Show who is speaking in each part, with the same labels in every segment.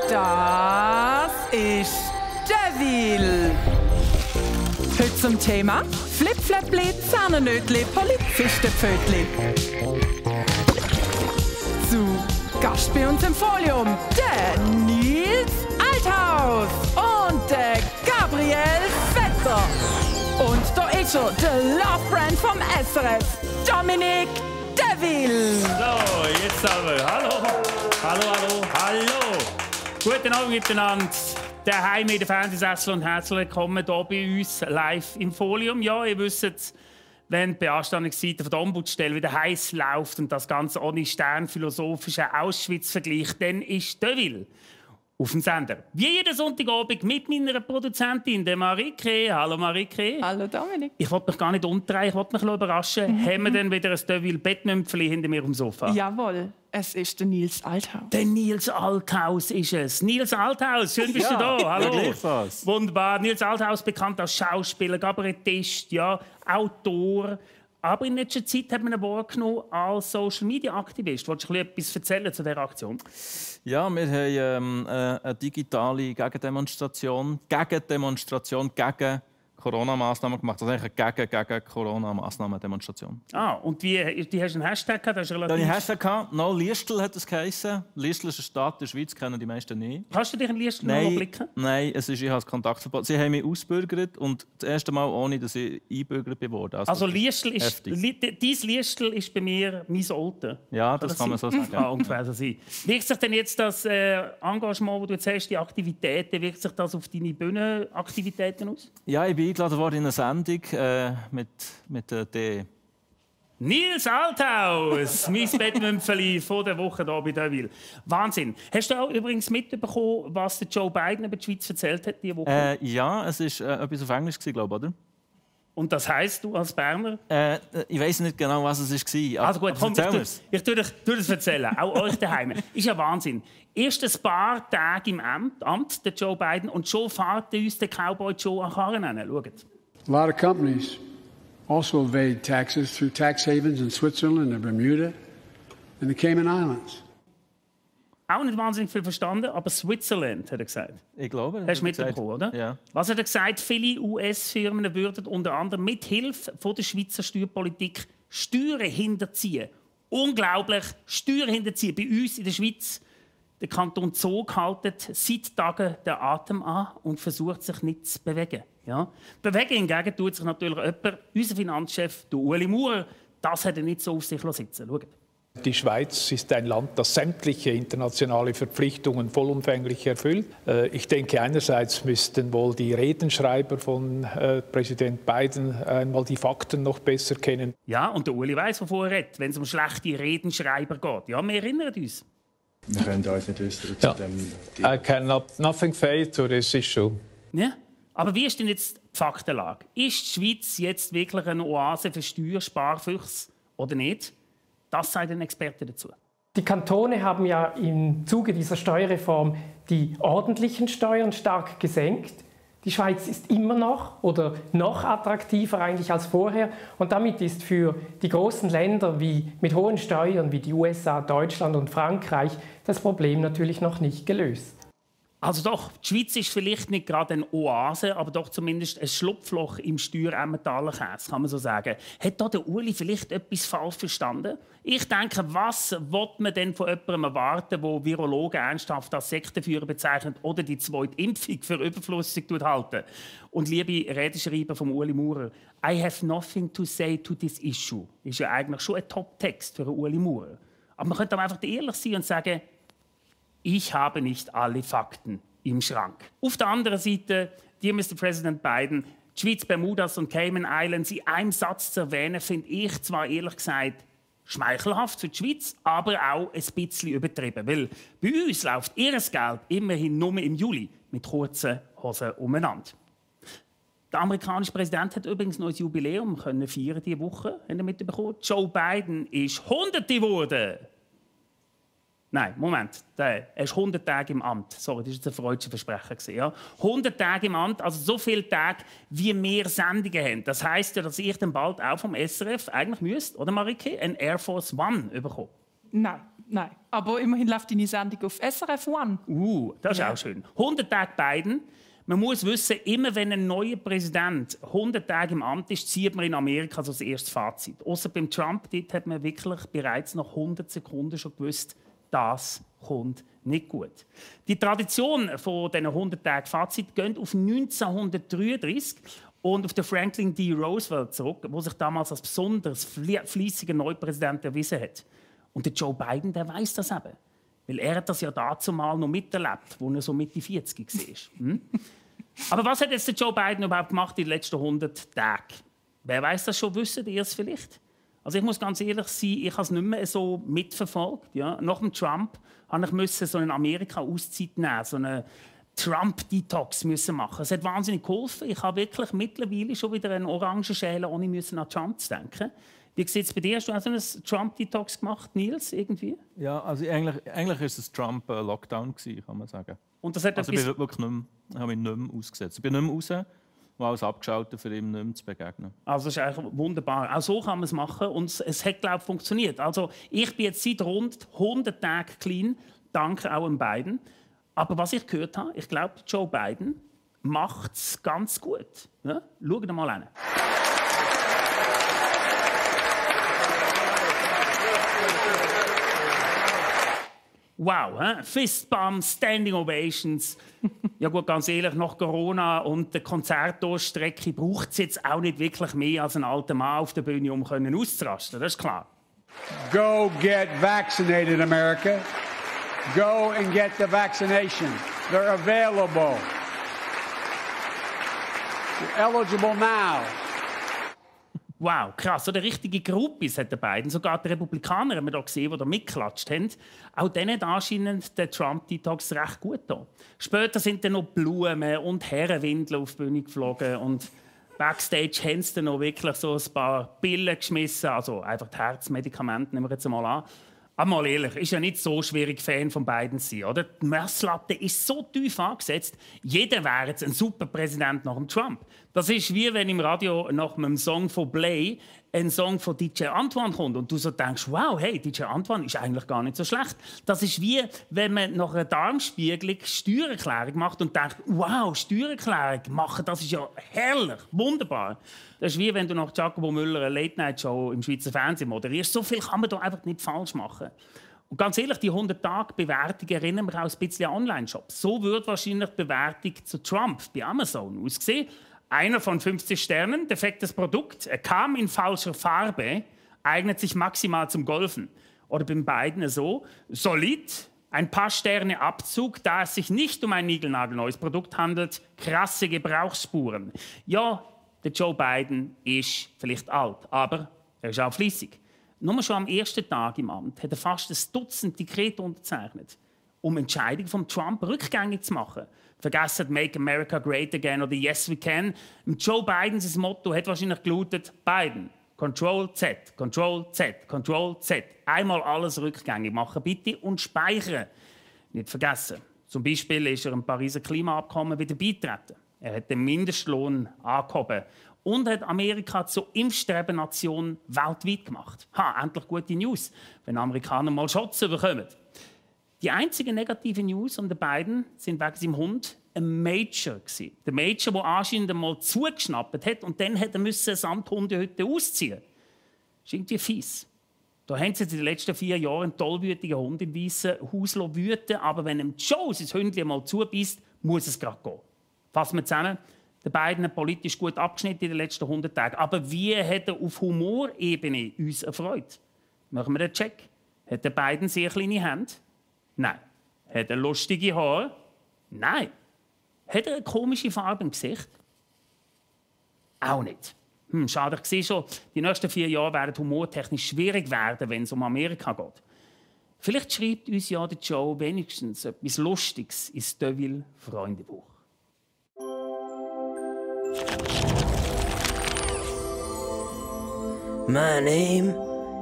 Speaker 1: Das ist Devil. Heute zum Thema Flip-Flap-Li, Zahnernötli, Polizistenpfötli. Zu Gast bei uns im Folium der Nils Althaus und der Gabriel Vetter. Und da ist schon der Love-Brand vom SRF, Dominik Devil.
Speaker 2: So, jetzt aber. Hallo. Guten Abend miteinander. Daheim in den Fernsehsessel und herzlich willkommen hier bei uns live im Folium. Ja, ihr wisst, wenn die Beanstandungsseite von der Ombudsstelle wieder heiß läuft und das Ganze ohne sternphilosophischen Auschwitz-Vergleich, dann ist Devil auf dem Sender. Wie jeden Sonntagabend mit meiner Produzentin, der Marike. Hallo Marike.
Speaker 1: Hallo Dominik.
Speaker 2: Ich wollte mich gar nicht unterdrehen, ich wollte mich überraschen. Haben wir denn wieder ein Devil-Bettmümpfeli hinter mir am Sofa?
Speaker 1: Jawohl, es ist der Nils Althaus.
Speaker 2: Der Nils Althaus ist es. Nils Althaus, schön bist du da. Hallo.
Speaker 3: Ja,
Speaker 2: Wunderbar. Nils Althaus, bekannt als Schauspieler, Kabarettist, ja, Autor. Aber in letzter Zeit hat man ihn wahrgenommen als Social-Media-Aktivist. Wolltest du etwas erzählen zu dieser Aktion?
Speaker 3: Ja, wir haben eine digitale Gegendemonstration gegen Corona-Massnahmen gemacht. Also eigentlich eine gegen Corona-Massnahmen-Demonstration.
Speaker 2: Ah, und die hast einen Hashtag gehabt? Das ist relativ...
Speaker 3: Dann einen Hashtag gehabt. «No Liestl» hat es geheissen. Liestl ist eine Stadt der Schweiz, kennen die meisten nicht.
Speaker 2: Kannst du dich in Liestl noch blicken?
Speaker 3: Nein, ich habe das Kontaktverbot. Sie haben mich ausgebürgert und das erste Mal ohne, dass ich eingebürgert wurde.
Speaker 2: Also Liestl ist... Dein Liestl ist bei mir mein Olten.
Speaker 3: Ja, das kann man so sagen.
Speaker 2: Ah, ungefähr so sein. Wirkt sich denn jetzt das Engagement, das du jetzt hast, die Aktivitäten, wirkt sich das auf deine Bühnenaktivitäten aus?
Speaker 3: Ja, ich bin eingeladen worden in eine Sendung mit der
Speaker 2: Nils Althaus, mein Bettmümpfeli von der Woche hier bei Devil. Wahnsinn. Hast du auch übrigens mitbekommen, was der Joe Biden über die Schweiz erzählt hat diese Woche?
Speaker 3: Ja, es war etwas auf Englisch, glaube ich, oder?
Speaker 2: Und das heisst, du als Berner?
Speaker 3: Ich weiß nicht genau, was es war.
Speaker 2: Also gut, komm, ich tue das erzählen. Auch euch daheim. Ist ja Wahnsinn. Erst ein paar Tage im Amt, der Joe Biden, und schon fährt uns der Cowboy Joe an Karren hin. Schaut.
Speaker 4: A lot of companies also evade taxes through tax havens in Switzerland and Bermuda and the Cayman Islands.
Speaker 2: Auch nicht wahnsinnig viel verstanden, aber Switzerland, hat er gesagt.
Speaker 3: Ich glaube.
Speaker 2: Hast du mitbekommen, oder?
Speaker 3: Ja.
Speaker 2: Was hat er gesagt? Viele US-Firmen würden unter anderem mit Hilfe von der Schweizer Steuerpolitik Steuern hinterziehen. Unglaublich, Steuern hinterziehen. Bei uns in der Schweiz, der Kanton Zug hält seit Tagen den Atem an und versucht, sich nicht zu bewegen. Ja? Bewegen hingegen tut sich natürlich jemand, unser Finanzchef, der Ueli Maurer. Das hat er nicht so auf sich sitzen. Schaut.
Speaker 5: Die Schweiz ist ein Land, das sämtliche internationale Verpflichtungen vollumfänglich erfüllt. Ich denke, einerseits müssten wohl die Redenschreiber von Präsident Biden einmal die Fakten noch besser kennen.
Speaker 2: Ja, und der Uli weiss, wovon er redet, wenn es um schlechte Redenschreiber geht. Ja, wir erinnern uns.
Speaker 6: Wir können uns nicht äußern zu dem...
Speaker 5: I cannot nothing say to this issue.
Speaker 2: Ja, aber wie ist denn jetzt die Faktenlage? Ist die Schweiz jetzt wirklich eine Oase für Steuersparfüchse oder nicht? Das sagt ein Experte dazu.
Speaker 7: Die Kantone haben ja im Zuge dieser Steuerreform die ordentlichen Steuern stark gesenkt. Die Schweiz ist immer noch oder noch attraktiver eigentlich als vorher. Und damit ist für die großen Länder wie mit hohen Steuern wie die USA, Deutschland und Frankreich das Problem natürlich noch nicht gelöst.
Speaker 2: Also doch, die Schweiz ist vielleicht nicht gerade eine Oase, aber doch zumindest ein Schlupfloch im Steueremmentaler Käse, kann man so sagen. Hat da der Uli vielleicht etwas falsch verstanden? Ich denke, was will man denn von jemandem erwarten, der Virologen ernsthaft als Sektenführer bezeichnet oder die zweite Impfung für überflüssig halten? Und liebe Redenschreiber vom Uli Maurer, «I have nothing to say to this issue» ist ja eigentlich schon ein Top-Text für Uli Maurer. Aber man könnte einfach ehrlich sein und sagen, ich habe nicht alle Fakten im Schrank. Auf der anderen Seite, Dear Mr. President Biden, die Schweiz, Bermudas und Cayman Islands in einem Satz zu erwähnen, finde ich zwar ehrlich gesagt schmeichelhaft für die Schweiz, aber auch ein bisschen übertrieben. Weil bei uns läuft ihr Geld immerhin nur im Juli mit kurzen Hosen umeinander. Der amerikanische Präsident hat übrigens noch ein Jubiläum feiern diese Woche. Habt ihr mitbekommen? Joe Biden ist 100 geworden. Nein, Moment. Er ist 100 Tage im Amt. Sorry, das war jetzt ein freudscher Versprecher. Ja? 100 Tage im Amt, also so viele Tage, wie wir Sendungen haben. Das heisst ja, dass ich dann bald auch vom SRF eigentlich müsst, oder Marike, ein Air Force One bekommen.
Speaker 1: Nein, Nein, aber immerhin läuft deine Sendung auf SRF One.
Speaker 2: Das ist auch schön. 100 Tage Biden. Man muss wissen, immer wenn ein neuer Präsident 100 Tage im Amt ist, zieht man in Amerika so das erste Fazit. Ausser beim Trump, dort hat man wirklich bereits nach 100 Sekunden schon gewusst, das kommt nicht gut. Die Tradition von diesen 100 Tagen Fazit geht auf 1933 und auf den Franklin D. Roosevelt zurück, der sich damals als besonders fleissiger Neupräsident erwiesen hat. Und der Joe Biden, der weiß das eben. Weil er hat das ja dazu mal noch miterlebt, als er so Mitte 40 war. Aber was hat jetzt der Joe Biden überhaupt gemacht in den letzten 100 Tagen? Wer weiß das schon? Wissen ihr es vielleicht? Also ich muss ganz ehrlich sein, ich habe es nicht mehr so mitverfolgt. Ja? Nach dem Trump musste ich so eine Amerika-Auszeit nehmen, so eine Trump-Detox machen. Es hat wahnsinnig geholfen. Ich habe wirklich mittlerweile schon wieder einen orangen schälen, ohne an Trump zu denken. Wie sieht es bei dir? Hast du also einen Trump-Detox gemacht, Nils? Irgendwie?
Speaker 3: Ja, also eigentlich ist es Trump-Lockdown, kann man sagen.
Speaker 2: Und das hat
Speaker 3: also ich bin wirklich habe mich nicht mehr ausgesetzt. Ich bin nicht mehr raus und alles abgeschaltet, für ihn nicht mehr zu begegnen. Also
Speaker 2: das ist eigentlich wunderbar. Auch so kann man es machen und es hat, glaube ich, funktioniert. Also ich bin jetzt seit rund 100 Tagen clean, dank auch an Biden. Aber was ich gehört habe, ich glaube, Joe Biden macht es ganz gut. Ja? Schaut mal an. Wow, Fistbump, Standing Ovations. Ja gut, ganz ehrlich, nach Corona und der Konzertdurchstrecke braucht es jetzt auch nicht wirklich mehr als ein alter Mann auf der Bühne, um auszurasten. Das ist klar.
Speaker 4: Go get vaccinated, America. Go and get the vaccination. They're available. You're eligible now.
Speaker 2: Wow, krass. So der richtige Gruppis hat der Biden. Sogar die Republikaner haben wir da gesehen, die da mitgeklatscht haben. Auch denen hat anscheinend der Trump-Detox recht gut getan. Später sind dann noch Blumen und Herrenwindeln auf die Bühne geflogen. Und backstage haben sie dann noch wirklich so ein paar Pillen geschmissen. Also einfach die Herzmedikamente, nehmen wir jetzt mal an. Aber mal ehrlich, ist ja nicht so schwierig, Fan von Biden zu sein, oder? Die Messlatte ist so tief angesetzt, jeder wäre jetzt ein super Präsident nach dem Trump. Das ist wie wenn im Radio nach einem Song von Blay ein Song von DJ Antoine kommt und du so denkst, wow, hey, DJ Antoine ist eigentlich gar nicht so schlecht. Das ist wie, wenn man nach einer Darmspiegelung Steuererklärung macht und denkt, wow, Steuererklärung machen, das ist ja herrlich, wunderbar. Das ist wie wenn du nach Giacomo Müller eine Late-Night-Show im Schweizer Fernsehen moderierst. So viel kann man da einfach nicht falsch machen. Und ganz ehrlich, die 100-Tage-Bewertung erinnern mich auch ein bisschen an Online-Shops. So wird wahrscheinlich die Bewertung zu Trump bei Amazon aussehen. 1 von 50 Sternen, defektes Produkt, er kam in falscher Farbe, eignet sich maximal zum Golfen. Oder bei beiden so, solid, ein paar Sterne Abzug, da es sich nicht um ein niegelnagelneues Produkt handelt, krasse Gebrauchsspuren. Ja, der Joe Biden ist vielleicht alt, aber er ist auch fleissig. Nur schon am ersten Tag im Amt hat er fast 1 Dutzend Dekrete unterzeichnet, um Entscheidungen von Trump rückgängig zu machen. Vergessen «Make America Great Again» oder «Yes, we can». Joe Bidens Motto hat wahrscheinlich gelautet: Biden, Control Z, Control Z, Control Z. Einmal alles rückgängig machen, bitte, und speichern. Nicht vergessen. Zum Beispiel ist er im Pariser Klimaabkommen wieder beigetreten. Er hat den Mindestlohn angehoben und hat Amerika zur Impfstrebennation weltweit gemacht. Endlich gute News, wenn Amerikaner mal Schutz bekommen. Die einzige negative News an den beiden sind wegen seinem Hund ein Major gewesen. Der Major, der anscheinend einmal zugeschnappt hat und dann hat er eine Samthundehütte ausziehen. Das ist irgendwie fies. Da haben sie in den letzten 4 Jahren einen tollwütigen Hund im weißen Haus wüten, aber wenn ihm Joe sein Hündchen mal zubeißt, muss es gerade gehen. Fassen wir zusammen. Der beiden hat politisch gut abgeschnitten in den letzten 100 Tagen. Aber wie hat er auf Humorebene uns erfreut? Machen wir den Check. Hat der beiden sehr kleine Hände? Nein. Hat er lustige Haare? Nein. Hat er eine komische Farbe im Gesicht? Auch nicht. Schade, ich sehe schon, die nächsten 4 Jahre werden humortechnisch schwierig werden, wenn es um Amerika geht. Vielleicht schreibt uns ja der Joe wenigstens etwas Lustiges ins Deville-Freundebuch.
Speaker 8: My name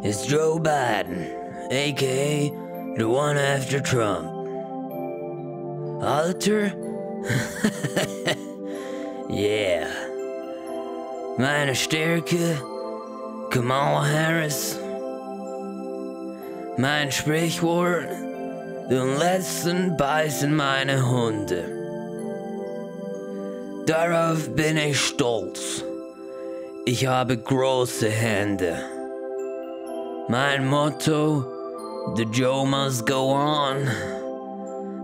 Speaker 8: is Joe Biden, a.k.a. the one after Trump. Alter? Yeah. Meine Stärke, Kamala Harris. Mein Sprichwort, den letzten beißen meine Hunde. Darauf bin ich stolz. Ich habe große Hände. Mein Motto, the Joe must go on.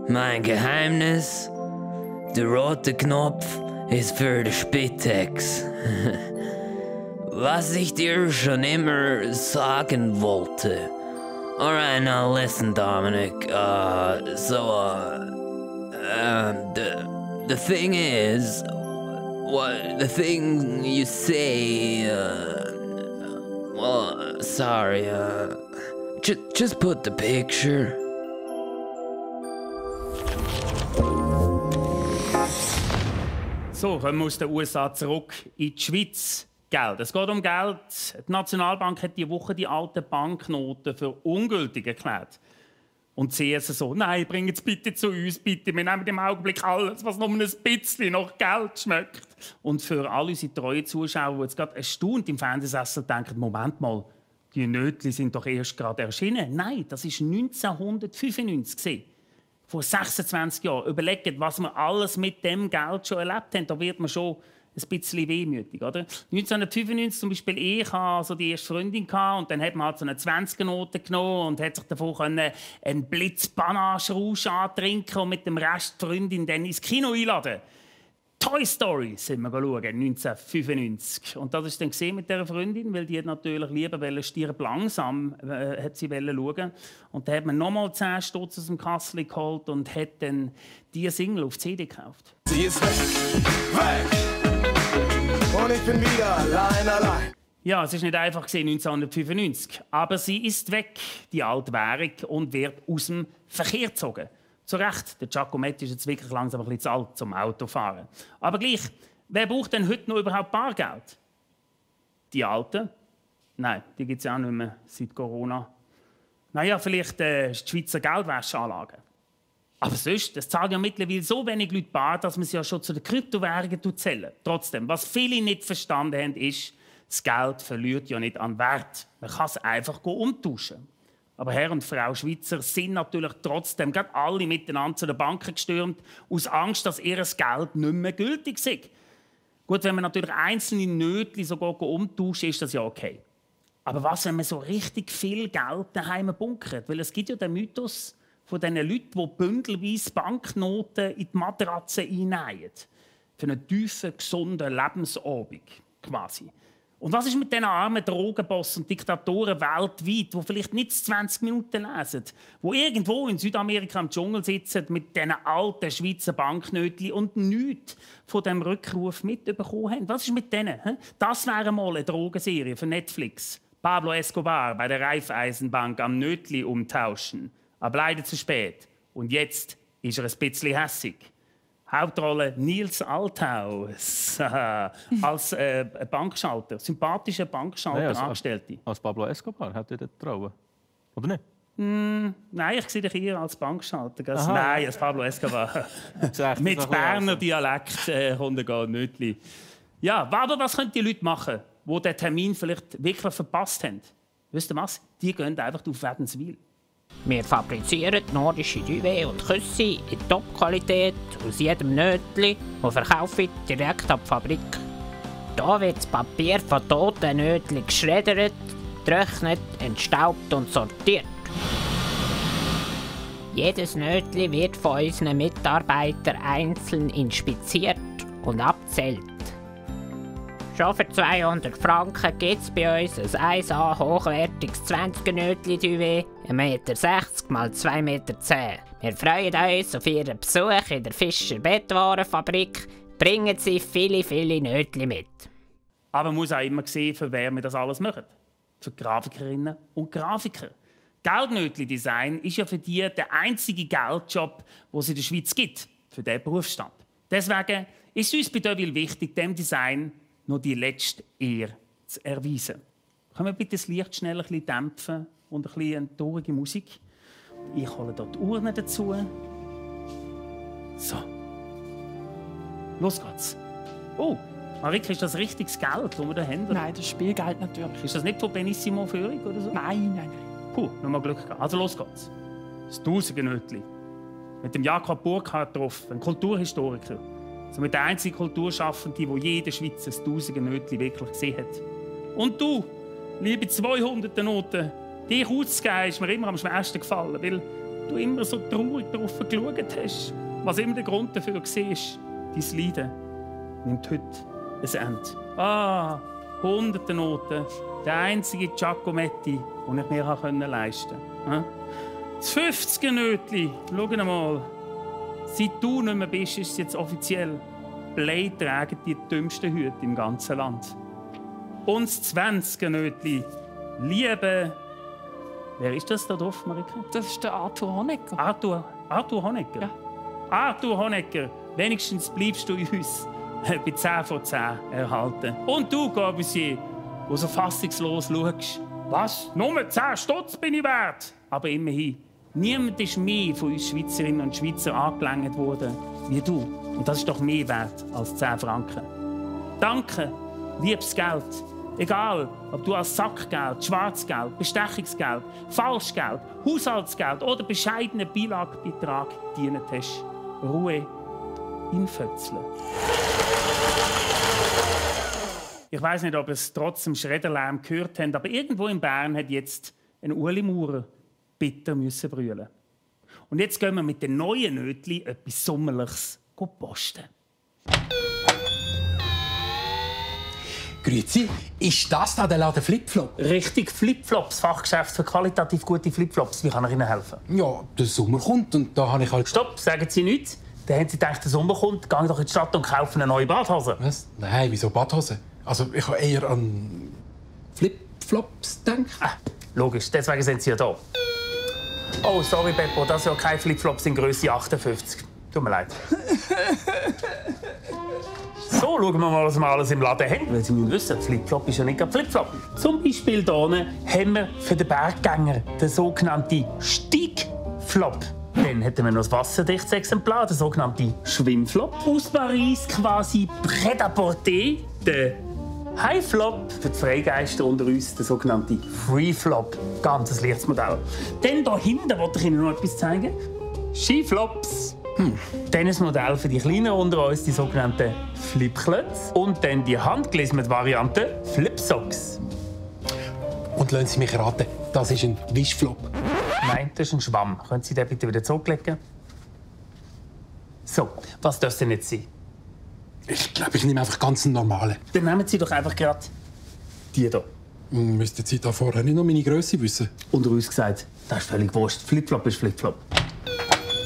Speaker 8: Mein Geheimnis, der rote Knopf ist für die Spitex. Was ich dir schon immer sagen wollte. Alright, now listen, Dominic. The thing is, the thing you say, well, sorry, just put the picture.
Speaker 2: So, kommen wir aus den USA zurück in die Schweiz. Geld. Es geht um Geld. Die Nationalbank hat diese Woche die alten Banknoten für ungültig erklärt. Und sie CS so, nein, bring es bitte zu uns, bitte. Wir nehmen im Augenblick alles, was nur ein bisschen nach Geld schmeckt. Und für alle unsere treuen Zuschauer, die jetzt gerade erstaunt im Fernsehsessel denken, Moment mal, die Nötchen sind doch erst gerade erschienen. Nein, das war 1995. Vor 26 Jahren. Überlegt, was wir alles mit dem Geld schon erlebt haben. Da wird man schon ein bisschen wehmütig, oder? 1995 zum Beispiel, ich hatte so die erste Freundin und dann hat man halt so eine 20er-Note genommen und hat sich davon einen Blitz-Panache-Rausch antrinken und mit dem Rest die Freundin dann ins Kino einladen. Toy Story sind wir schauen, 1995. Und das war dann gesehen mit dieser Freundin, weil die natürlich lieber stirb langsam hat sie schauen. Und dann hat man nochmal 10 Stutz aus dem Kassel geholt und hat dann diese Single auf CD gekauft.
Speaker 9: Sie ist weg! Und ich bin wieder allein.
Speaker 2: Ja, es war nicht einfach 1995, aber sie ist weg, die alte Währung, und wird aus dem Verkehr gezogen. Zu Recht, der Giacometti ist jetzt wirklich langsam ein bisschen zu alt zum Autofahren. Aber gleich, wer braucht denn heute noch überhaupt Bargeld? Die Alten? Nein, die gibt es ja auch nicht mehr seit Corona. Naja, vielleicht die Schweizer Geldwäscheanlagen. Aber sonst, es zahlen ja mittlerweile so wenig Leute bar, dass man sie ja schon zu den Kryptowährungen zählen. Trotzdem, was viele nicht verstanden haben, ist, das Geld verliert ja nicht an Wert. Man kann es einfach umtauschen. Aber Herr und Frau Schweizer sind natürlich trotzdem gerade alle miteinander zu den Banken gestürmt, aus Angst, dass ihr Geld nicht mehr gültig sei. Gut, wenn man natürlich einzelne Nötchen sogar umtauscht, ist das ja okay. Aber was, wenn man so richtig viel Geld daheim bunkert? Weil es gibt ja den Mythos von diesen Leuten, die bündelweise Banknoten in die Matratze einnähen. Für einen tiefen, gesunden Lebensabend, quasi. Und was ist mit diesen armen Drogenbossen und Diktatoren weltweit, die vielleicht nicht 20 Minuten lesen, die irgendwo in Südamerika im Dschungel sitzen mit diesen alten Schweizer Banknötchen und nichts von diesem Rückruf mitbekommen haben? Was ist mit denen? Das wäre mal eine Drogenserie für Netflix. Pablo Escobar bei der Raiffeisenbank am Nötli umtauschen. Aber leider zu spät. Und jetzt ist er ein bisschen hässig. Hauptrolle Nils Althaus als Bankschalter, sympathischer Bankschalter, Angestellte.
Speaker 3: Als Pablo Escobar, hat er das trauen? Oder nicht?
Speaker 2: Nein, ich sehe dich eher als Bankschalter. Nein, als Pablo Escobar. Mit Berner Dialekt runtergehen, Nötli. Ja, aber was können die Leute machen, die den Termin vielleicht wirklich verpasst haben? Wisst ihr was? Die gehen einfach auf Wädenswil.
Speaker 10: Wir fabrizieren nordische Duvet und Küsse in Top-Qualität aus jedem Nötli und verkaufen direkt an die Fabrik. Hier wird das Papier von toten Nötli geschreddert, getrocknet, entstaubt und sortiert. Jedes Nötli wird von unseren Mitarbeitern einzeln inspiziert und abzählt. Schon für 200 Franken gibt es bei uns ein 1A hochwertiges 20er-Nötli-Duvet, 1,60 Meter x 2,10 Meter. Wir freuen uns auf Ihren Besuch in der Fischer Bettwarenfabrik. Bringen Sie viele, viele Nötli mit.
Speaker 2: Aber man muss auch immer sehen, für wer wir das alles machen. Für Grafikerinnen und Grafiker. Geldnötli-Design ist ja für die der einzige Geldjob, den es in der Schweiz gibt, für diesen Berufsstand. Deswegen ist es uns bei Deville wichtig, dem Design noch die letzte Ehre zu erweisen. Können wir bitte das Licht schnell ein bisschen dämpfen und ein bisschen traurige Musik? Ich hole hier die Urne dazu. So. Los geht's. Oh, Marika, ist das richtiges Geld, das wir hier haben?
Speaker 1: Nein, das ist Spielgeld natürlich.
Speaker 2: Ist das nicht von Benissimo Führung oder so?
Speaker 1: Nein.
Speaker 2: Puh, nochmal Glück gehabt. Also los geht's. Das Tausiger-Nötli. Mit dem Jakob Burkhardt getroffen, ein Kulturhistoriker. Somit der einzige Kulturschaffende, der jeder Schweizer das Tausiger-Nötli wirklich gesehen hat. Und du, liebe 200er Noten, dich auszugeben, ist mir immer am schwersten gefallen, weil du immer so traurig darauf geschaut hast. Was immer der Grund dafür war, dein Leiden nimmt heute ein Ende. Ah, 100er Noten, der einzige Giacometti, den ich mir leisten konnte. Das 50er Nötli, schau mal. Seit du nicht mehr bist, ist es jetzt offiziell. Blei tragen die dümmsten Hüte im ganzen Land. Und das 20er Nötli, Liebe. Wer ist das da drauf, Marika?
Speaker 1: Das ist der Arthur Honegger.
Speaker 2: Arthur Honegger?
Speaker 1: Ja.
Speaker 2: Arthur Honegger, wenigstens bleibst du uns bei 10 von 10 erhalten. Und du, Corbusier, der so fassungslos schaust. Was? Nur 10 Stutz bin ich wert. Aber immerhin, niemand ist mehr von uns Schweizerinnen und Schweizer angelangt worden wie du. Und das ist doch mehr wert als 10 Franken. Danke, liebes Geld. Egal, ob du als Sackgeld, Schwarzgeld, Bestechungsgeld, Falschgeld, Haushaltsgeld oder bescheidenen Beilagbetrag gedient hast. Ruhe in Fötzle. Ich weiss nicht, ob ihr es trotz dem Schredderlärm gehört habt, aber irgendwo in Bern hat jetzt ein Ueli Maurer bitter müssen brüllen. Und jetzt gehen wir mit den neuen Nötli etwas Sommerliches posten.
Speaker 11: Grüezi, ist das da der Laden Flipflop?
Speaker 2: Richtig, Flipflops, Fachgeschäft für qualitativ gute Flipflops. Wie kann ich Ihnen helfen?
Speaker 11: Ja, der Sommer kommt und da habe ich halt...
Speaker 2: Stopp, sagen Sie nichts. Dann haben Sie gedacht, der Sommer kommt, gehen doch in die Stadt und kaufen eine neue Badhose.
Speaker 11: Was? Nein, wieso Badhose? Also ich habe eher an Flipflops gedacht.
Speaker 2: Logisch, deswegen sind Sie ja da. Oh, sorry, Beppo, das sind ja keine Flipflops in Größe 58. Tut mir leid. So, schauen wir mal, was wir alles im Laden haben. Weil Sie müssen wissen, Flipflop ist ja nicht Flipflop. Zum Beispiel hier haben wir für den Berggänger den sogenannten Steigflop. Dann hätten wir noch das wasserdichtes Exemplar, den sogenannten Schwimmflop. Aus Paris quasi Prêt-à-porter, der Highflop. Für die Freigeister unter uns der sogenannte Freeflop. Ganz ein leichtes Modell. Dann hier hinten wollte ich Ihnen noch etwas zeigen. Skiflops. Dann ein Modell für die Kleinen unter uns, die sogenannten Flipklötze. Und dann die handgelismete Variante Flipsocks.
Speaker 11: Und lassen Sie mich raten, das ist ein Wischflop.
Speaker 2: Nein, das ist ein Schwamm. Können Sie den bitte wieder zurücklegen? So, was darf denn jetzt sein?
Speaker 11: Ich glaube, ich nehme einfach ganz einen normalen.
Speaker 2: Dann nehmen Sie doch einfach gerade die hier.
Speaker 11: Müssten Sie da vorher nicht noch meine Größe wissen?
Speaker 2: Unter uns gesagt, das ist völlig wurscht. Flipflop ist Flipflop.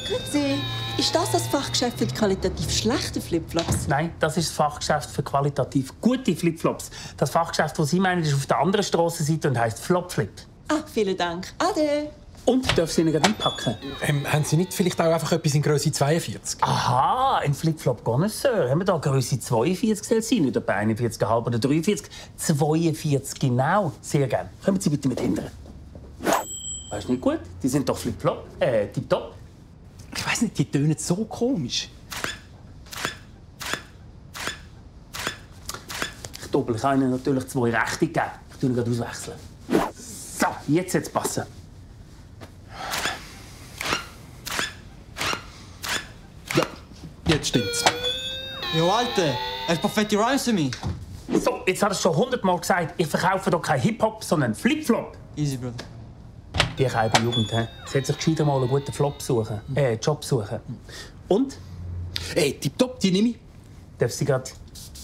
Speaker 12: Grüezi. Ist das Fachgeschäft für die qualitativ schlechten Flipflops?
Speaker 2: Nein, das ist das Fachgeschäft für qualitativ gute Flipflops. Das Fachgeschäft, das Sie meinen, ist auf der anderen Strassenseite und heisst Flopflip.
Speaker 12: Ah, vielen Dank. Ade.
Speaker 2: Und darf Sie Ihnen gleich einpacken?
Speaker 11: Haben Sie nicht vielleicht auch einfach etwas in Größe 42?
Speaker 2: Aha, ein Flipflop Connoisseur. Haben wir da Größe 42 soll sein? Nicht etwa 41,5 oder 43? 42 genau. Sehr gerne. Kommen Sie bitte mit hinten. Weißt du nicht gut? Die sind doch Flipflop. Tipptopp.
Speaker 11: Ich weiss nicht, die tönen so komisch.
Speaker 2: Ich doppel. Ich kann Ihnen natürlich 2 Rechte geben. Ich tue ihn gerade auswechseln. So, jetzt soll es passen.
Speaker 11: Ja, jetzt stimmt's.
Speaker 13: Jo, Alter, hast perfekte Rhymes für mich.
Speaker 2: So, jetzt hat er es schon 100-mal gesagt. Ich verkaufe hier kein Hip-Hop, sondern Flip-Flop.
Speaker 13: Easy, Brother.
Speaker 2: Die keine Jugend, he? Sie hat sich gescheiter mal einen guten Flop suchen. Job suchen. Und?
Speaker 11: Tipptopp, die nehme ich.
Speaker 2: Darf sie gerade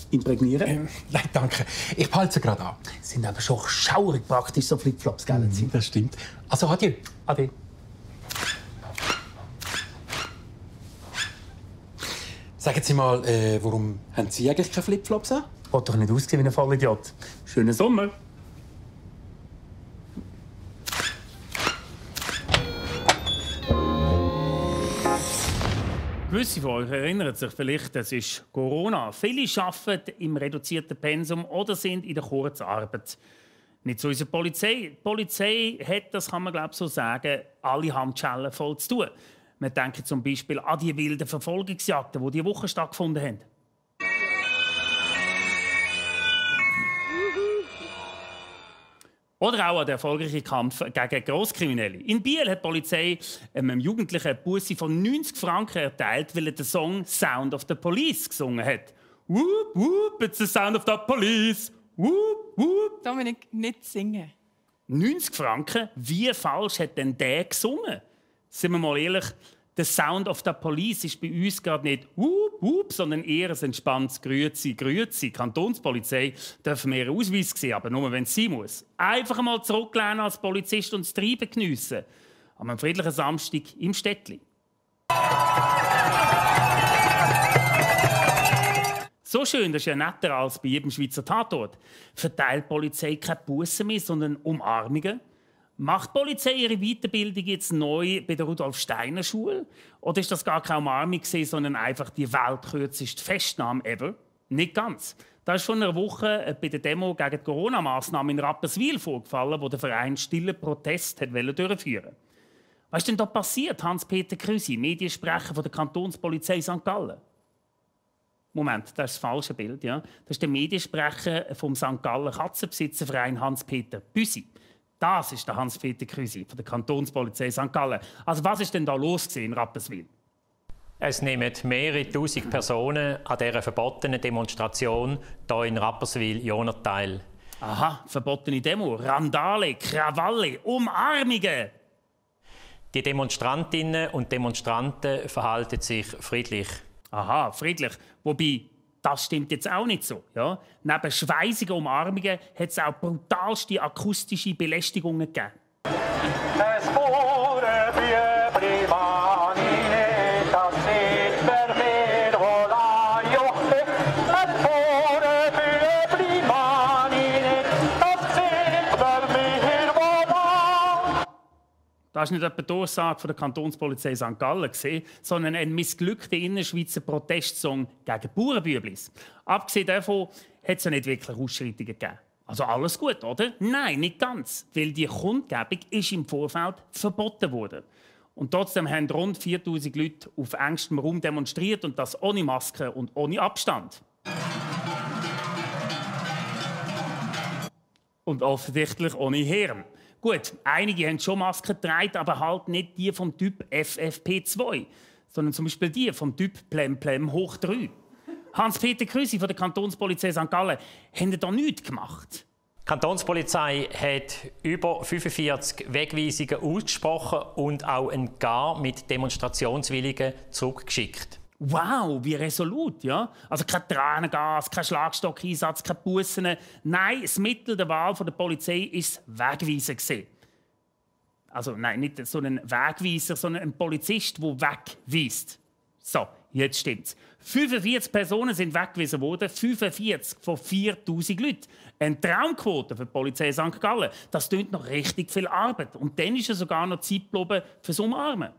Speaker 2: imprägnieren?
Speaker 11: Nein, danke. Ich behalte sie gerade an.
Speaker 2: Sind aber schon schaurig praktisch, so Flipflops, gell?
Speaker 11: Das stimmt. Also, adieu.
Speaker 2: Ade.
Speaker 11: Sagen Sie mal, warum haben Sie eigentlich keine Flipflops an?
Speaker 2: Hat doch nicht ausgesehen wie ein Vollidiot. Schönen Sommer. Gewisse von euch erinnern sich vielleicht, es ist Corona. Viele arbeiten im reduzierten Pensum oder sind in der Kurzarbeit. Nicht so unsere Polizei. Die Polizei hat, das kann man glaube ich so sagen, alle Handschellen voll zu tun. Wir denken zum Beispiel an die wilden Verfolgungsjagden, die diese Woche stattgefunden haben. Oder auch der erfolgreiche Kampf gegen Grosskriminelle. In Biel hat die Polizei einem Jugendlichen eine Busse von 90 Franken erteilt, weil er den Song «Sound of the Police» gesungen hat. «Whoop, whoop, it's the sound of the police! Whoop, whoop!»
Speaker 14: Dominik, nicht singen.
Speaker 2: 90 Franken? Wie falsch hat denn der gesungen? Sind wir mal ehrlich, der Sound of the Police ist bei uns gerade nicht «Whoop, whoop», sondern eher ein entspanntes «Grüezi, grüezi». Kantonspolizei dürfen wir ihren Ausweis sehen, aber nur, wenn es sein muss. Einfach einmal zurücklehnen als Polizist und das Treiben geniessen. An einem friedlichen Samstag im Städtli. So schön, das ist ja netter als bei jedem Schweizer Tatort. Verteilt die Polizei keine Bussen mehr, sondern Umarmungen? Macht die Polizei ihre Weiterbildung jetzt neu bei der Rudolf-Steiner-Schule? Oder ist das gar keine Umarmung, sondern einfach die weltkürzeste Festnahme ever? Nicht ganz. Da ist vor einer Woche bei der Demo gegen die Corona-Massnahmen in Rapperswil vorgefallen, wo der Verein stillen Protest durchführen wollte. Was ist denn da passiert, Hans-Peter Krüsi, Mediensprecher von der Kantonspolizei St. Gallen? Moment, das ist das falsche Bild. Ja? Das ist der Mediensprecher vom St. Gallen Katzenbesitzerverein Hans-Peter Büsi. Das ist der Hans-Peter Krüsi von der Kantonspolizei St. Gallen. Also was ist denn da los in Rapperswil?
Speaker 15: Es nehmen mehrere tausend Personen an dieser verbotenen Demonstration hier in Rapperswil-Jona teil.
Speaker 2: Aha, verbotene Demo, Randale, Krawalle, Umarmungen.
Speaker 15: Die Demonstrantinnen und Demonstranten verhalten sich friedlich.
Speaker 2: Aha, friedlich. Wobei, das stimmt jetzt auch nicht so. Ja? Neben schweissigen Umarmungen hat es auch brutalste akustische Belästigungen gegeben. Das war nicht etwa die Aussage von der Kantonspolizei St. Gallen, sondern ein missglückter Innerschweizer Protestsong gegen Bauernbüblis. Abgesehen davon hat es ja nicht wirklich Ausschreitungen gegeben. Also alles gut, oder? Nein, nicht ganz. Weil die Kundgebung ist im Vorfeld verboten wurde. Und trotzdem haben rund 4000 Leute auf engstem Raum demonstriert und das ohne Maske und ohne Abstand. Und offensichtlich ohne Hirn. Gut, einige haben schon Masken getragen, aber halt nicht die vom Typ FFP2, sondern zum Beispiel die vom Typ Plem hoch 3. Hans-Peter Krüsi von der Kantonspolizei St. Gallen, haben Sie da nichts gemacht?
Speaker 15: Die Kantonspolizei hat über 45 Wegweisungen ausgesprochen und auch ein Gar mit Demonstrationswilligen zurückgeschickt.
Speaker 2: Wow, wie resolut, ja? Also kein Tränengas, kein Schlagstockeinsatz, keine Bussen. Nein, das Mittel der Wahl der Polizei ist Wegweisen. Also nein, nicht so ein Wegweiser, sondern ein Polizist, der wegweist. So, jetzt stimmt's. 45 Personen sind weggewiesen worden, 45 von 4000 Leuten. Eine Traumquote für die Polizei St. Gallen. Das klingt noch richtig viel Arbeit. Und dann ist ja sogar noch Zeit geblieben fürs Umarmen.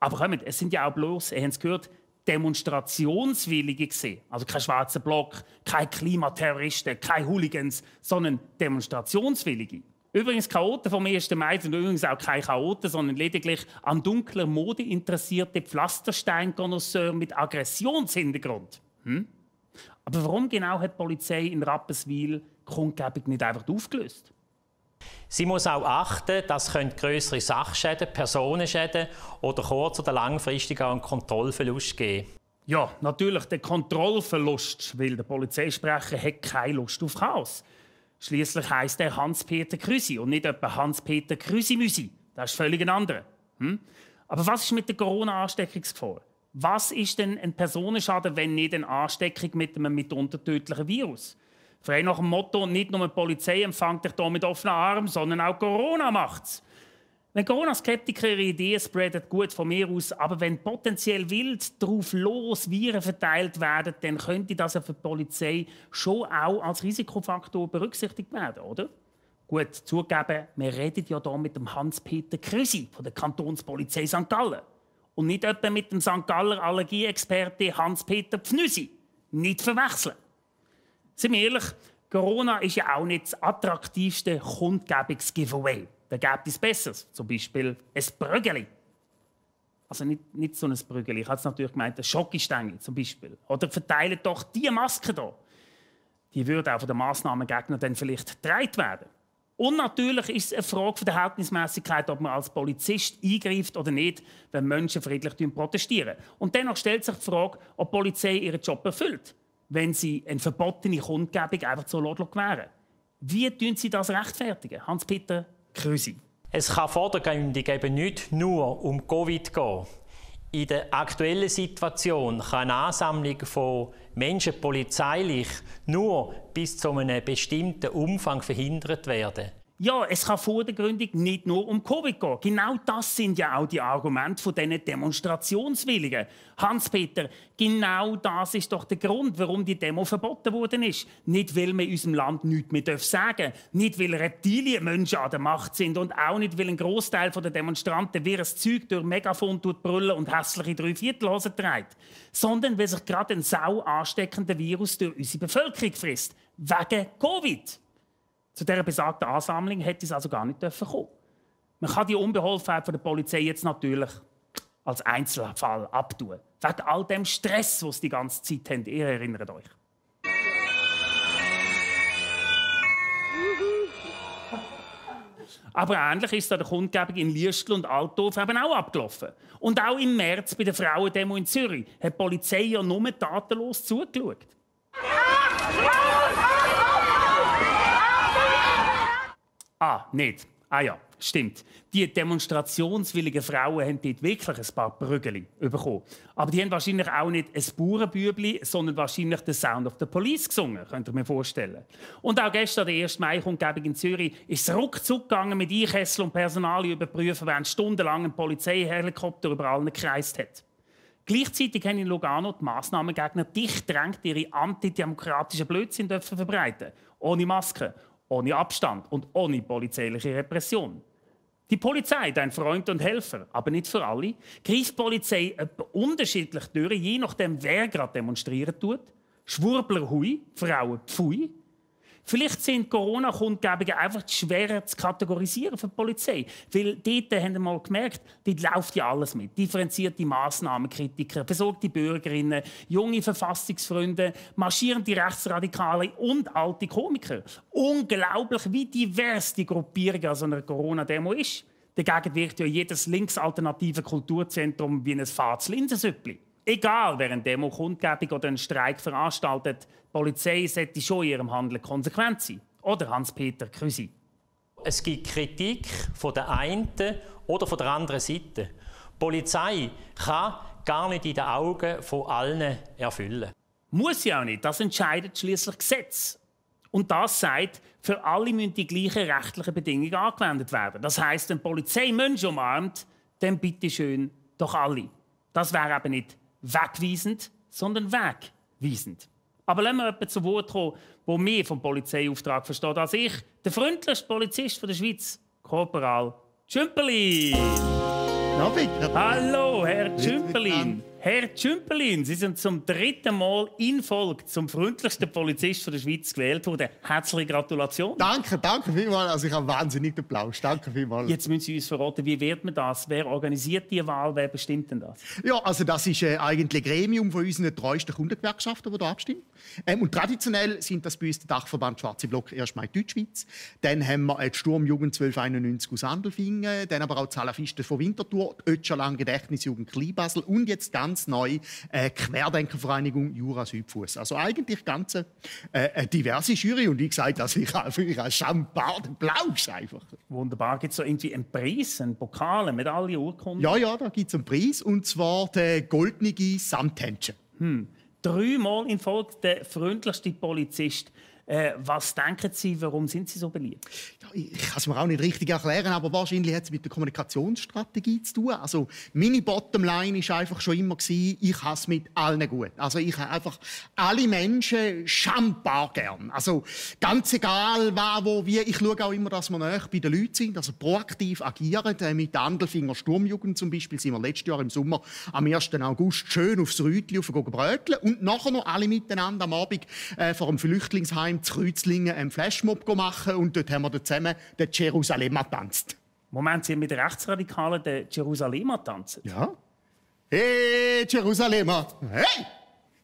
Speaker 2: Aber kommt, es sind ja auch bloß, ihr habt es gehört, Demonstrationswillige gesehen. Also kein schwarzer Block, keine Klimaterroristen, keine Hooligans, sondern Demonstrationswillige. Übrigens, Chaoten vom 1. Mai sind übrigens auch keine Chaoten, sondern lediglich an dunkler Mode interessierte Pflasterstein-Connoisseurs mit Aggressionshintergrund. Aber warum genau hat die Polizei in Rapperswil die Kundgebung nicht einfach aufgelöst?
Speaker 15: Sie muss auch achten, dass grössere Sachschäden, Personenschäden oder kurz- oder langfristig auch einen Kontrollverlust geben.
Speaker 2: Ja, natürlich der Kontrollverlust, weil der Polizeisprecher hat keine Lust auf Chaos. Schliesslich heisst er Hans-Peter Krüsi und nicht etwa Hans-Peter Krüsi-Müsi. Das ist völlig ein anderer. Aber was ist mit der Corona-Ansteckungsgefahr? Was ist denn ein Personenschaden, wenn nicht eine Ansteckung mit einem mitunter tödlichen Virus? Frei nach dem Motto, nicht nur die Polizei empfängt dich hier mit offenen Armen, sondern auch Corona macht's. Wenn Corona-Skeptiker ihre Ideen spreaden, gut von mir aus, aber wenn potenziell wild drauf los Viren verteilt werden, dann könnte das für die Polizei schon auch als Risikofaktor berücksichtigt werden, oder? Gut, zugegeben, wir reden ja hier mit dem Hans-Peter Krüsi von der Kantonspolizei St. Gallen. Und nicht etwa mit dem St. Galler Allergieexperte Hans-Peter Pfnüsi. Nicht verwechseln. Sind wir ehrlich, Corona ist ja auch nicht das attraktivste Kundgebungs-Giveaway. Da gibt es Besseres, zum Beispiel ein Brügeli. Also nicht so ein Brügeli, ich habe es natürlich gemeint, ein Schokistängel zum Beispiel. Oder verteilen doch diese Masken hier. Die würden auch von den Massnahmengegner dann vielleicht getragen werden. Und natürlich ist es eine Frage der Verhältnismäßigkeit, ob man als Polizist eingreift oder nicht, wenn Menschen friedlich protestieren. Und dennoch stellt sich die Frage, ob die Polizei ihren Job erfüllt, wenn sie eine verbotene Kundgebung einfach so gewähren. Wie tun sie das rechtfertigen? Hans-Peter Krüsi.
Speaker 15: Es kann vordergründig eben nicht nur um Covid gehen. In der aktuellen Situation kann eine Ansammlung von Menschen polizeilich nur bis zu einem bestimmten Umfang verhindert werden.
Speaker 2: Ja, es kann vordergründig nicht nur um Covid gehen. Genau das sind ja auch die Argumente von diesen Demonstrationswilligen. Hans-Peter, genau das ist doch der Grund, warum die Demo verboten worden ist. Nicht, weil man in unserem Land nichts mehr sagen darf, nicht, weil Reptilienmenschen an der Macht sind und auch nicht, weil ein Großteil der Demonstranten wirres Zeug durch Megafon brüllen und hässliche Dreiviertelhosen trägt, sondern weil sich gerade ein sau ansteckender Virus durch unsere Bevölkerung frisst. Wegen Covid. Zu dieser besagten Ansammlung hätte es also gar nicht kommen. Man kann die Unbeholfenheit der Polizei jetzt natürlich als Einzelfall abtun. Wegen all dem Stress, den sie die ganze Zeit haben. Ihr erinnert euch. Aber ähnlich ist es an der Kundgebung in Liestl und Altdorf eben auch abgelaufen. Und auch im März bei der Frauendemo in Zürich hat die Polizei ja nur tatenlos zugeschaut. Nicht. Ja, stimmt. Die demonstrationswilligen Frauen haben dort wirklich ein paar Prügel bekommen. Aber die haben wahrscheinlich auch nicht ein Bauernbübli, sondern wahrscheinlich den Sound of the Police gesungen, könnt ihr mir vorstellen. Und auch gestern, der 1. Mai-Kundgebung in Zürich, ist es ruckzuck gegangen mit Einkessel und Personal überprüfen, während stundenlang ein Polizeihelikopter über allen gekreist hat. Gleichzeitig haben in Lugano die Massnahmengegner dicht gedrängt ihre antidemokratischen Blödsinn verbreiten. Ohne Maske, ohne Abstand und ohne polizeiliche Repression. Die Polizei, ein Freund und Helfer, aber nicht für alle, greift die Polizei unterschiedlich durch, je nachdem, wer gerade demonstrieren tut. Schwurbler hui, Frauen pfui. Vielleicht sind Corona-Kundgebungen einfach schwerer zu kategorisieren für die Polizei. Weil dort haben wir mal gemerkt, dort läuft ja alles mit. Differenzierte Massnahmenkritiker, besorgte Bürgerinnen, junge Verfassungsfreunde, marschierende Rechtsradikale und alte Komiker. Unglaublich, wie divers die Gruppierung an so einer Corona-Demo ist. Dagegen wirkt ja jedes linksalternative Kulturzentrum wie ein fades Linsensüppli. Egal, wer eine Demo, Kundgebung oder einen Streik veranstaltet, die Polizei sollte schon in ihrem Handeln konsequent sein. Oder Hans-Peter Krüsi.
Speaker 15: Es gibt Kritik von der einen oder von der anderen Seite. Die Polizei kann gar nicht in den Augen von allen erfüllen.
Speaker 2: Muss sie auch nicht. Das entscheidet schließlich Gesetz. Und das sagt, für alle müssen die gleichen rechtlichen Bedingungen angewendet werden. Das heisst, wenn die Polizei Menschen umarmt, dann bitte schön doch alle. Das wäre eben nicht wegweisend, sondern wegweisend. Aber lassen wir jemanden zu Wort kommen, der mehr vom Polizeiauftrag versteht als ich, der freundlichste Polizist der Schweiz, Korporal Tschümpelin. Hallo, Herr Tschümpelin. Herr Tschümpelin, Sie sind zum 3. Mal in Folge zum freundlichsten Polizist der Schweiz gewählt worden. Herzliche Gratulation.
Speaker 14: Danke vielmals. Also ich habe wahnsinnig Applaus. Danke vielmals.
Speaker 2: Jetzt müssen Sie uns verraten, wie wird man das? Wer organisiert die Wahl? Wer bestimmt denn das?
Speaker 14: Ja, also das ist eigentlich ein Gremium von unseren treuesten Kundengewerkschaften, die da abstimmen. Und traditionell sind das bei uns der Dachverband Schwarze Block 1. Mai Deutschschweiz. Dann haben wir die Sturmjugend 1291 aus Andelfingen. Dann aber auch die Salafisten von Winterthur, die Ötschallang Gedächtnisjugend Kleinbasel und jetzt ganz neu Querdenkervereinigung Jura Südfuss. Also eigentlich ganz eine diverse Jury und wie gesagt, also ich habe einen Champagner Applaus einfach.
Speaker 2: Wunderbar. Gibt es so irgendwie einen Preis, einen Pokal, eine Medaille, Urkunde?
Speaker 14: Ja, da gibt es einen Preis und zwar den goldenen Samthändchen.
Speaker 2: 3 Mal in Folge der freundlichste Polizist. Was denken Sie, warum sind Sie so beliebt?
Speaker 14: Ja, ich kann es mir auch nicht richtig erklären, aber wahrscheinlich hat es mit der Kommunikationsstrategie zu tun. Also meine Bottomline war einfach schon immer, ich habe es mit allen gut. Also ich habe einfach alle Menschen schambar gern. Also ganz egal, was, wo, wie. Ich schaue auch immer, dass wir nahe bei den Leuten sind, also proaktiv agieren. Mit der Andelfinger Sturmjugend zum Beispiel sind wir letztes Jahr im Sommer am 1. August schön aufs Rütli bröteln und nachher noch alle miteinander am Abend vor dem Flüchtlingsheim zu Kreuzlingen einen Flashmob machen und dort haben wir zusammen den Jerusalem getanzt.
Speaker 2: Moment, Sie haben mit den Rechtsradikalen den Jerusalem tanzen?
Speaker 14: Ja. Hey, Jerusalem! Hey!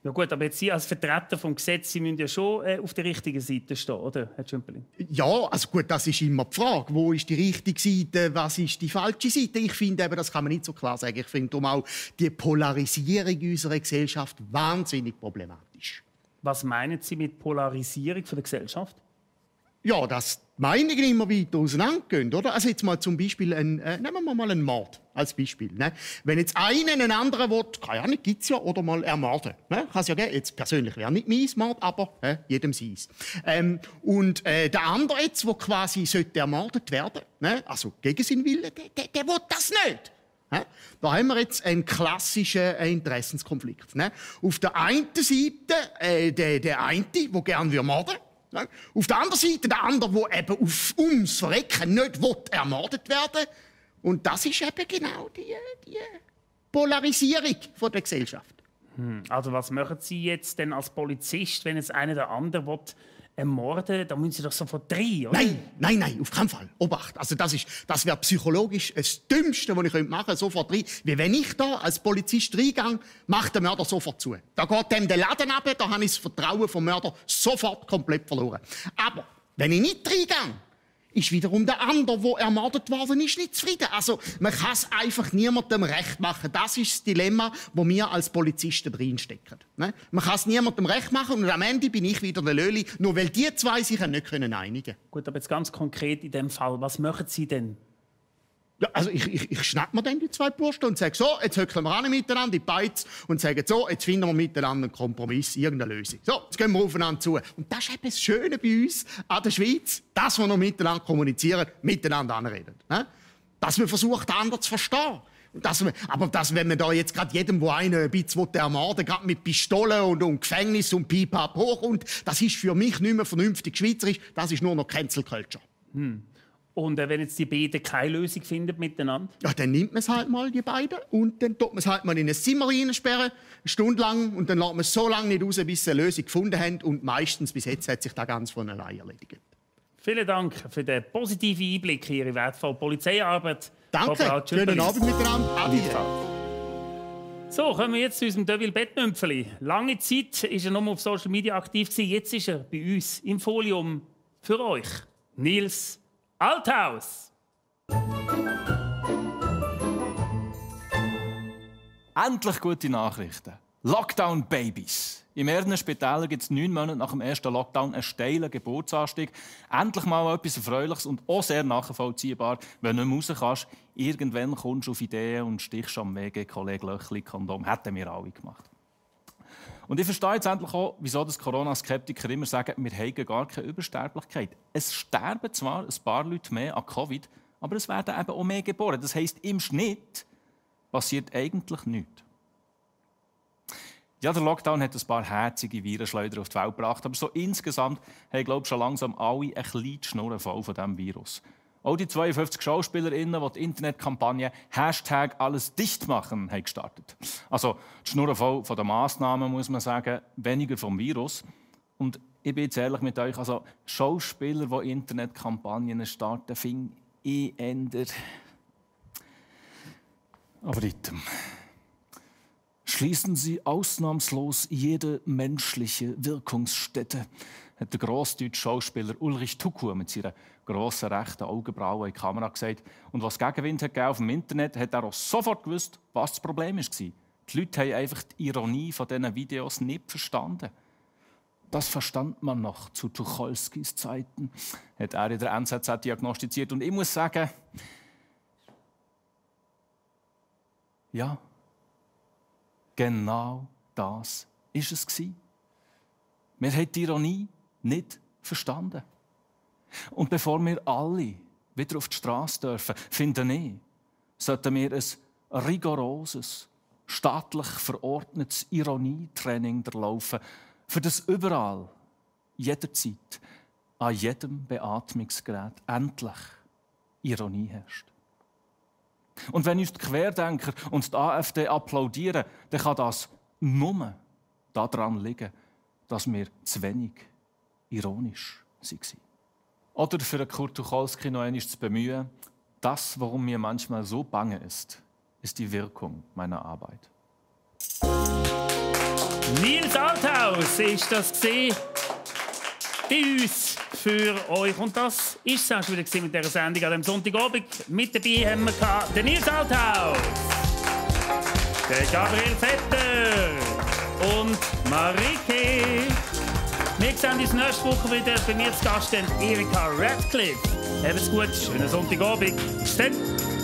Speaker 2: Ja gut, aber jetzt Sie als Vertreter vom Gesetz, Sie müssen ja schon auf der richtigen Seite stehen, oder, Herr Tschümperli?
Speaker 14: Ja, also gut, das ist immer die Frage. Wo ist die richtige Seite, was ist die falsche Seite? Ich finde eben, das kann man nicht so klar sagen. Ich finde darum auch die Polarisierung unserer Gesellschaft wahnsinnig problematisch.
Speaker 2: Was meinen Sie mit Polarisierung der Gesellschaft?
Speaker 14: Ja, dass die Meinungen immer weiter auseinandergehen, oder? Also jetzt mal zum Beispiel, nehmen wir mal einen Mord als Beispiel. Ne? Wenn jetzt einer einen anderen will, keine Ahnung, gibt es ja, oder mal ermorden. Ne? Kann es ja geben. Jetzt persönlich wäre nicht mein Mord, aber jedem seins. Und der andere jetzt, der quasi ermordet werden, ne? Also gegen seinen Willen, der will das nicht. Da haben wir jetzt einen klassischen Interessenskonflikt. Ne? Auf der einen Seite der eine, der gerne morden will. Ja. Auf der anderen Seite der andere, der eben ums Verrecken nicht ermordet werden will. Und das ist eben genau die Polarisierung der Gesellschaft.
Speaker 2: Also was machen Sie jetzt denn als Polizist, wenn jetzt einer der andere ermorden will? Da müssen Sie doch sofort rein, oder?
Speaker 14: Nein, auf keinen Fall. Obacht. Also das wäre psychologisch das Dümmste, was ich machen könnte, sofort rein. Wie wenn ich da als Polizist reingehe, macht der Mörder sofort zu. Da geht dem der Laden ab, da habe ich das Vertrauen vom Mörder sofort komplett verloren. Aber wenn ich nicht reingehe, ist wiederum der andere, der ermordet worden ist, nicht zufrieden. Also man kann es einfach niemandem recht machen. Das ist das Dilemma, wo wir als Polizisten drinstecken. Ne? Man kann es niemandem recht machen und am Ende bin ich wieder der Löli, nur weil die zwei sich nicht einigen können.
Speaker 2: Gut, aber jetzt ganz konkret in dem Fall, was machen Sie denn?
Speaker 14: Ja, also ich schnapp mir dann die zwei Burschen und sage so, jetzt hückeln wir alle miteinander in die Beiz und sagen so, jetzt finden wir miteinander einen Kompromiss, irgendeine Lösung. So, jetzt gehen wir aufeinander zu. Und das ist eben das Schöne bei uns an der Schweiz, dass wir noch miteinander kommunizieren, miteinander anreden. Ne? Dass man versucht, den anderen zu verstehen. Wenn man da jetzt gerade jedem, der einen ein bisschen ermorden will, gerade mit Pistolen und Gefängnis und Pipap hoch und das ist für mich nicht mehr vernünftig schweizerisch, das ist nur noch Cancel Culture.
Speaker 2: Und wenn jetzt die beiden keine Lösung finden miteinander?
Speaker 14: Ja, dann nimmt man es halt mal, die beiden, und dann tut man es halt mal in ein Zimmer reinsperren, eine Stunde lang, und dann lässt man es so lange nicht raus, bis sie eine Lösung gefunden haben. Und meistens, bis jetzt, hat sich das ganz von allein erledigt.
Speaker 2: Vielen Dank für den positiven Einblick in Ihre wertvolle Polizeiarbeit.
Speaker 14: Danke, schönen Abend miteinander. Adi.
Speaker 2: So, kommen wir jetzt zu unserem Devil Bettnümpfeli. Lange Zeit war er nur auf Social Media aktiv, jetzt ist er bei uns im Folium für euch. Nils Althaus.
Speaker 3: Endlich gute Nachrichten. Lockdown-Babys. In mehreren Spitälern gibt es 9 Monate nach dem ersten Lockdown einen steilen Geburtsanstieg. Endlich mal etwas Erfreuliches und auch sehr nachvollziehbar. Wenn du nicht mehr raus kannst, irgendwann kommst du auf Ideen und stichst am WG-Kollege Löchli Kondom. Hätten wir alle gemacht. Und ich verstehe jetzt endlich auch, wieso das Corona-Skeptiker immer sagen, wir haben gar keine Übersterblichkeit. Es sterben zwar ein paar Leute mehr an Covid, aber es werden eben auch mehr geboren. Das heisst, im Schnitt passiert eigentlich nichts. Ja, der Lockdown hat ein paar herzige Virenschleuder auf die Welt gebracht, aber so insgesamt haben, glaube ich, schon langsam alle ein bisschen die Schnurren voll von diesem Virus. Auch die 52 SchauspielerInnen, die die Internetkampagne #alles dicht machen haben gestartet. Also die Schnurren voll von den Massnahmen, muss man sagen, weniger vom Virus. Und ich bin jetzt ehrlich mit euch, also Schauspieler, die Internetkampagnen starten, finde ich eher... Aber item. Schließen Sie ausnahmslos jede menschliche Wirkungsstätte, hat der grossdeutsche Schauspieler Ulrich Tukur mit seiner grossen rechten Augenbrauen in die Kamera gesagt. Und was Gegenwind hat auf dem Internet, hat er auch sofort gewusst, was das Problem war. Die Leute haben einfach die Ironie von diesen Videos nicht verstanden. Das verstand man noch zu Tucholskys Zeiten, hat er in der NZZ diagnostiziert. Und ich muss sagen, ja, genau das war es. Wir haben die Ironie nicht verstanden. Und bevor wir alle wieder auf die Straße dürfen, finde ich, sollten wir ein rigoroses, staatlich verordnetes Ironietraining durchlaufen, für das überall, jederzeit, an jedem Beatmungsgerät endlich Ironie herrscht. Und wenn uns die Querdenker und die AfD applaudieren, dann kann das nur daran liegen, dass wir zu wenig ironisch waren. Oder für Kurt Tucholsky noch einmal zu bemühen, das, worum mir manchmal so bange ist die Wirkung meiner Arbeit.
Speaker 2: Nils Das ist das gesehen bei uns für euch. Und das ist es auch schon wieder mit dieser Sendung an diesem Sonntagabend. Mit dabei haben wir den Nils Althaus, den Gabriel Vetter und Marike. Wir sehen uns nächste Woche wieder. Bei mir zu Gast Erika Radcliffe. Habt's gut, schönen Sonntagabend. Bis dann.